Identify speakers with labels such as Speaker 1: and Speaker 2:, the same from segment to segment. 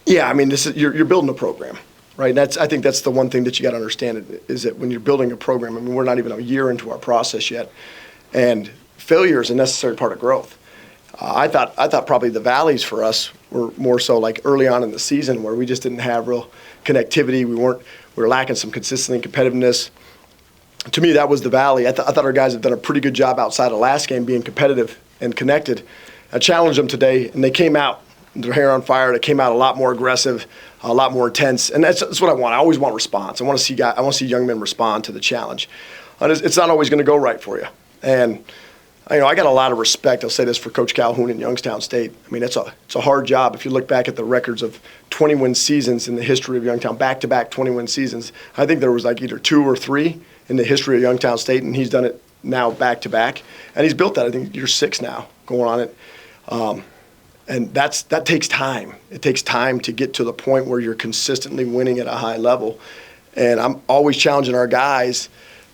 Speaker 1: Yeah, I mean, you're building a program, right? And I think that's the one thing that you got to understand is that when you're building a program, I mean, we're not even a year into our process yet, and failure is a necessary part of growth. I thought probably the valleys for us were more so like early on in the season where we just didn't have real connectivity. We were lacking some consistency and competitiveness. To me, that was the valley. I thought our guys have done a pretty good job outside of last game being competitive and connected. I challenged them today, and they came out, their hair on fire. They came out a lot more aggressive, a lot more intense, and that's what I want. I always want response. I want to see young men respond to the challenge. And it's not always going to go right for you. And I got a lot of respect. I'll say this for Coach Calhoun in Youngstown State. I mean, it's a hard job. If you look back at the records of 20-win seasons in the history of Youngstown, back-to-back 20-win seasons, I think there was like either 2 or 3 in the history of Youngstown State, and he's done it now back-to-back. And he's built that. I think year 6 now going on it. And that takes time. It takes time to get to the point where you're consistently winning at a high level. And I'm always challenging our guys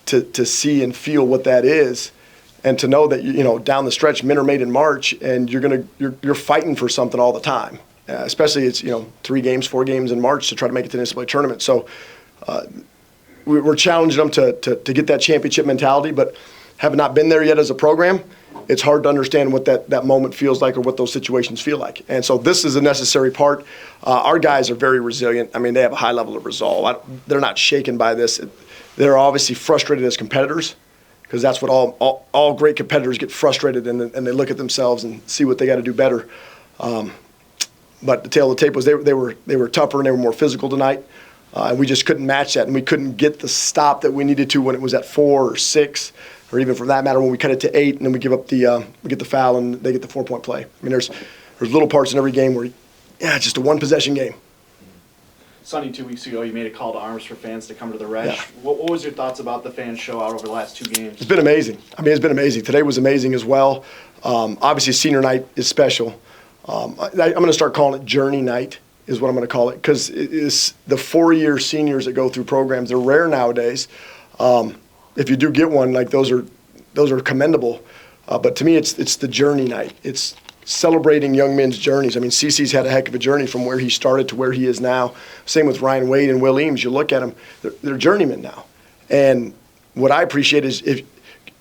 Speaker 1: to see and feel what that is, and to know that down the stretch, men are made in March, and you're fighting for something all the time. Especially it's 3 games, 4 games in March to try to make it to the NCAA tournament. So we're challenging them to get that championship mentality, but having not been there yet as a program, it's hard to understand what that moment feels like or what those situations feel like. And so this is a necessary part. Our guys are very resilient. I mean, they have a high level of resolve. They're not shaken by this. They're obviously frustrated as competitors, because that's what all great competitors get frustrated, and they look at themselves and see what they got to do better. But the tail of the tape was they were tougher and they were more physical tonight. And we just couldn't match that, and we couldn't get the stop that we needed to when it was at 4 or 6. Or even for that matter, when we cut it to 8, and then we give up we get the foul and they get the 4-point play. I mean, there's little parts in every game where, it's just a one-possession game.
Speaker 2: Sonny, 2 weeks ago, you made a call to arms for fans to come to the Resch.
Speaker 1: Yeah.
Speaker 2: What was your thoughts about the fan show out over the last 2 games?
Speaker 1: It's been amazing. I mean, it's been amazing. Today was amazing as well. Obviously, senior night is special. I'm going to start calling it Journey Night is what I'm going to call it, because it is the 4-year seniors that go through programs. They're rare nowadays. If you do get one, like those are commendable. But to me, it's the journey night. It's celebrating young men's journeys. I mean, CeCe's had a heck of a journey from where he started to where he is now. Same with Ryan Wade and Will Eames. You look at them, they're journeymen now. And what I appreciate is if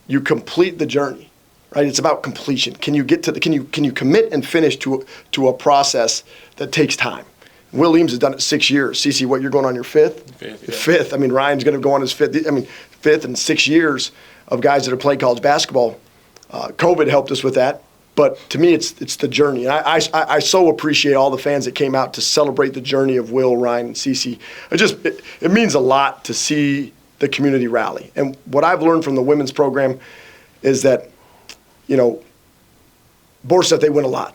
Speaker 1: you complete the journey, right? It's about completion. Can you get to can you commit and finish to a process that takes time? Will Eames has done it 6 years. CeCe, what, you're going on your 5th? Fifth. I mean, Ryan's going to go on his 5th. I mean, 5th in 6 years of guys that have played college basketball. COVID helped us with that. But to me, it's the journey. And I so appreciate all the fans that came out to celebrate the journey of Will, Ryan, and CeCe. It means a lot to see the community rally. And what I've learned from the women's program is that, Borsteth, they win a lot.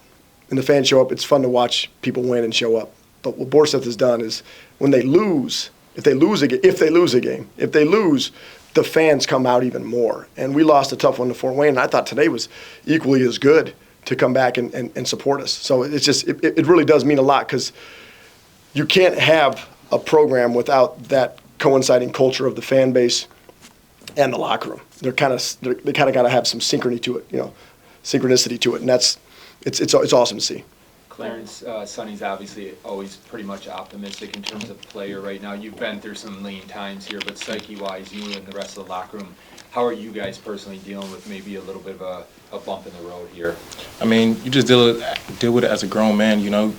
Speaker 1: And the fans show up. It's fun to watch people win and show up. But what Borsteth has done is when they lose, if they lose a game, the fans come out even more. And we lost a tough one to Fort Wayne, and I thought today was equally as good to come back and support us. So it's just it really does mean a lot, because you can't have a program without that coinciding culture of the fan base and the locker room. They kind of got to have some synchronicity to it, and it's awesome to see.
Speaker 3: Clarence, Sonny's obviously always pretty much optimistic in terms of player right now. You've been through some lean times here, but psyche-wise, you and the rest of the locker room, how are you guys personally dealing with maybe a little bit of a bump in the road here?
Speaker 4: I mean, you just deal with it as a grown man. You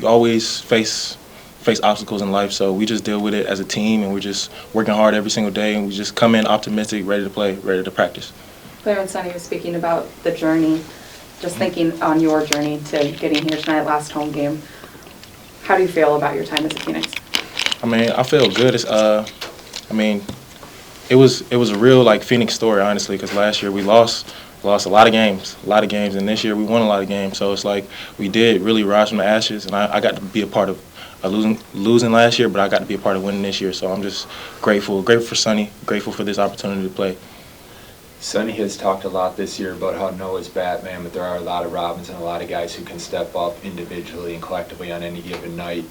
Speaker 4: always face obstacles in life, so we just deal with it as a team, and we're just working hard every single day, and we just come in optimistic, ready to play, ready to practice.
Speaker 5: Clarence, Sonny was speaking about the journey. Just thinking on your journey to getting here tonight, last home game, how do you feel about your time as a Phoenix?
Speaker 4: I mean, I feel good. It's, it was a real Phoenix story, honestly, because last year we lost a lot of games, and this year we won a lot of games. So it's like we did really rise from the ashes, and I got to be a part of losing last year, but I got to be a part of winning this year. So I'm just grateful for Sonny, grateful for this opportunity to play.
Speaker 3: Sonny has talked a lot this year about how Noah's Batman, but there are a lot of Robins and a lot of guys who can step up individually and collectively on any given night.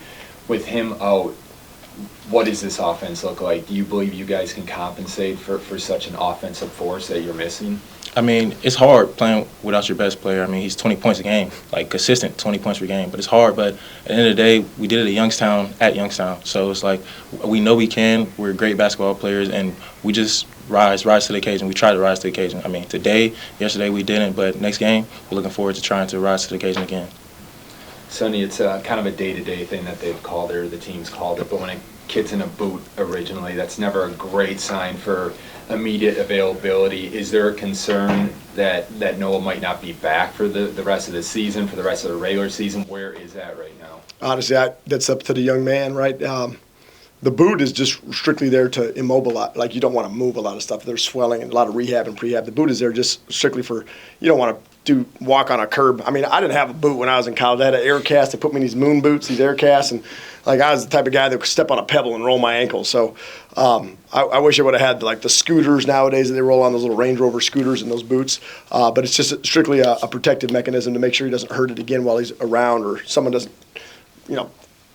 Speaker 3: With him out, what does this offense look like? Do you believe you guys can compensate for such an offensive force that you're missing?
Speaker 4: I mean, it's hard playing without your best player. I mean, he's 20 points a game, like consistent 20 points per game. But it's hard. But at the end of the day, we did it at Youngstown. So it's like we know we can. We're great basketball players, and we just rise to the occasion. We try to rise to the occasion. I mean, yesterday we didn't, but next game we're looking forward to trying to rise to the occasion again.
Speaker 3: Sonny, it's kind of a day-to-day thing that they've called it, or the team's called it, but when a kid's in a boot originally, that's never a great sign for immediate availability. Is there a concern that Noah might not be back for the rest of the season, for the rest of the regular season? Where is that right now?
Speaker 1: Honestly, that's up to the young man, right? The boot is just strictly there to immobilize. Like, you don't want to move a lot of stuff. There's swelling and a lot of rehab and prehab. The boot is there just strictly for, you don't want to walk on a curb. I mean, I didn't have a boot when I was in college. I had an air cast. They put me in these moon boots, these air casts, and like I was the type of guy that could step on a pebble and roll my ankles. So I wish I would have had like the scooters nowadays that they roll on, those little Range Rover scooters and those boots. But it's just strictly a protective mechanism to make sure he doesn't hurt it again while he's around, or someone doesn't,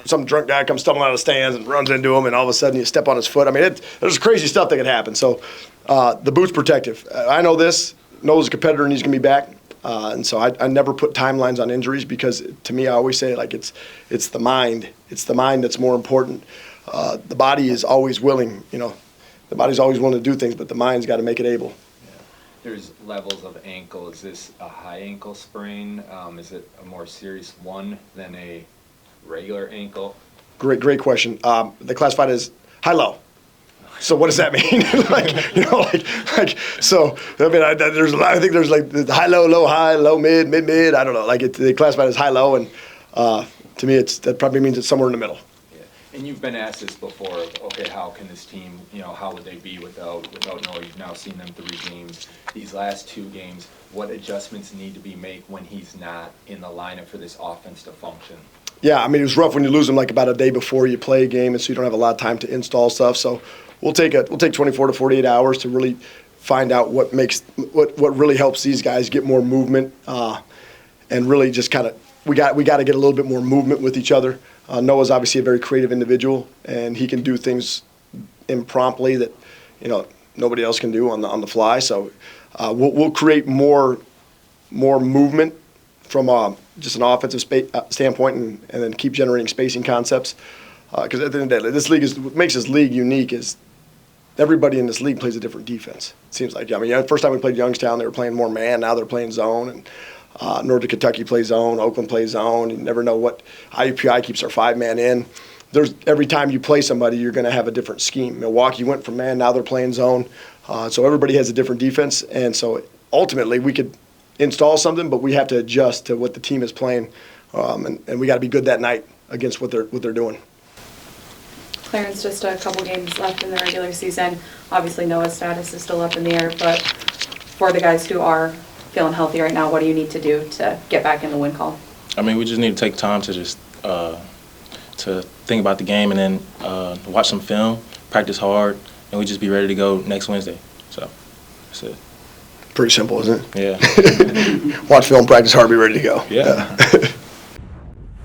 Speaker 1: some drunk guy comes stumbling out of the stands and runs into him, and all of a sudden you step on his foot. I mean, there's crazy stuff that can happen. So the boot's protective. I know this. Noah's a competitor and he's going to be back. And so I never put timelines on injuries, because to me, I always say, like, it's the mind. It's the mind that's more important. The body is always willing. The body's always willing to do things, but the mind's got to make it able.
Speaker 3: There's levels of ankle. Is this a high ankle sprain? Is it a more serious one than a regular ankle?
Speaker 1: Great question. They classify it as high-low. So what does that mean? So I mean, there's a lot. I think there's like the high, low, mid. I don't know. Like they classify it as high-low, and to me, that probably means it's somewhere in the middle.
Speaker 3: Yeah. And you've been asked this before. Okay, how can this team? How would they be without Noah? You've now seen them 3 games. These last 2 games, what adjustments need to be made when he's not in the lineup for this offense to function?
Speaker 1: Yeah, I mean, it was rough when you lose him like about a day before you play a game, and so you don't have a lot of time to install stuff. So we'll take 24 to 48 hours to really find out what really helps these guys get more movement, and really just kind of we got to get a little bit more movement with each other. Noah's obviously a very creative individual, and he can do things impromptu that nobody else can do on the fly. So we'll create more movement from just an offensive standpoint, and then keep generating spacing concepts. Because at the end of the day, what makes this league unique is everybody in this league plays a different defense. It seems like. I mean, the first time we played Youngstown, they were playing more man. Now they're playing zone, and Northern Kentucky plays zone. Oakland plays zone. You never know what IUPI keeps our 5-man in. Every time you play somebody, you're going to have a different scheme. Milwaukee went from man. Now they're playing zone. So everybody has a different defense, and so ultimately we could install something, but we have to adjust to what the team is playing, and we got to be good that night against what they're doing.
Speaker 5: Clarence, just a couple games left in the regular season. Obviously, Noah's status is still up in the air, but for the guys who are feeling healthy right now, what do you need to do to get back in the win call?
Speaker 4: I mean, we just need to take time to just to think about the game, and then watch some film, practice hard, and we just be ready to go next Wednesday. So that's it.
Speaker 1: Pretty simple, isn't it?
Speaker 4: Yeah.
Speaker 1: Watch film, practice hard, be ready to go.
Speaker 4: Yeah.